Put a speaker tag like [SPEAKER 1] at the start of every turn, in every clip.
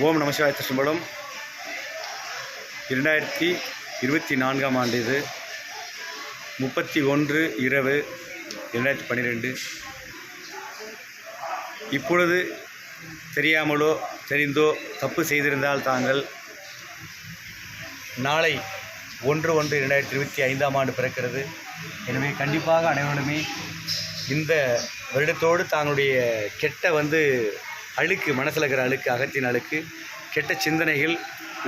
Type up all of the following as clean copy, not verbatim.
[SPEAKER 1] ஓம் நமசிவாய திருச்சம்பலம். 2024ஆம் ஆண்டு இது 31/2/2012. இப்பொழுது தெரியாமலோ தெரிந்தோ தப்பு செய்திருந்தால் தாங்கள் நாளை 1/1/2025ஆம் ஆண்டு பிறக்கிறது. எனவே கண்டிப்பாக அனைவருமே இந்த வருடத்தோடு தாங்களுடைய கெட்ட அழுக்கு, மனசில் இருக்கிற அழுக்கு, அகத்தின் அழுக்கு, கெட்ட சிந்தனைகள்,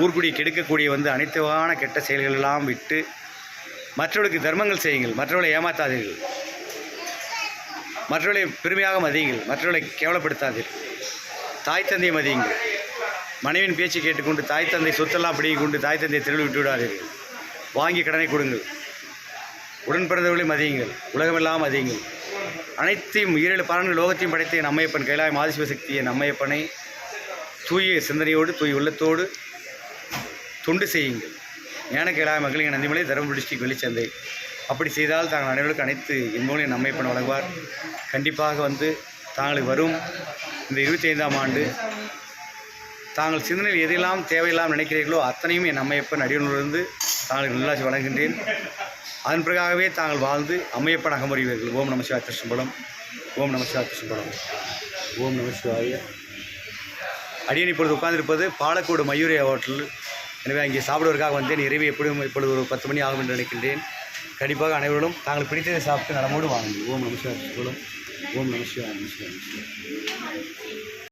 [SPEAKER 1] ஊர்க்குடி கெடுக்கக்கூடிய அனைத்து வகையான கெட்ட செயல்கள் எல்லாம் விட்டு மற்றவர்களுக்கு தர்மங்கள் செய்யுங்கள். மற்றவர்களை ஏமாத்தாதீர்கள், மற்றவர்களை பெருமையாக மதியுங்கள், மற்றவர்களை கேவலப்படுத்தாதீர்கள். தாய் தந்தையை மதியுங்கள். மனைவியின் பேச்சு கேட்டுக்கொண்டு தாய் தந்தை சொத்தெல்லாம் பிடிங்கி கொண்டு தாய் தந்தையை தெருவில் விட்டு விடாதீர்கள். வாங்கி கடனை கொடுங்கள். உடன் பிறந்தவர்களை மதியுங்கள். உலகமெல்லாம் மதியுங்கள். அனைத்தையும் 7 பாலன்கள் லோகத்தையும் படைத்த என் அம்மையப்பன் கைலாய மாதிசிவசக்தி என் அம்மையப்பனை தூய சிந்தனையோடு தூய உள்ளத்தோடு தொண்டு செய்யுங்கள். ஞான கைலாய மகளிர் நந்திமலை தருமபுரி டிஸ்ட்ரிக்ட் வெளிச்சந்தை. அப்படி செய்தால் தாங்கள் அனைவருக்கும் அனைத்து இன்பங்களும் என் அம்மையப்பன் வழங்குவார். கண்டிப்பாக தாங்களுக்கு வரும் இந்த 25ஆம் ஆண்டு தாங்கள் சிந்தனையில் எதையெல்லாம் தேவையெல்லாம் நினைக்கிறீர்களோ அத்தனையும் என் அம்மையப்பன் அடியுடன் தாங்களுக்கு நல்லாட்சி வழங்குகின்றேன். அதன் பிறகாகவே தாங்கள் வாழ்ந்து அம்மையப்பன் அகமுறிவீர்கள். ஓம் நமசிவாய திருச்சம்பலம். ஓம் நமசிவாய திருச்சம்பலம். ஓம் நமசிவாய. அடியன் இப்பொழுது உட்கார்ந்திருப்பது பாலக்கோடு மயூரிய ஹோட்டல். எனவே அங்கே சாப்பிடுவதற்காக வந்தேன். இரவு இப்பொழுது ஒரு 10 மணி ஆகும் என்று நினைக்கின்றேன். கண்டிப்பாக அனைவரும் தாங்கள் பிடித்ததை சாப்பிட்டு நலமோடு வாங்குங்கள். ஓம் நமசிவாய திருச்சம்பலம். ஓம் நமசிவாய. நமசிவாய.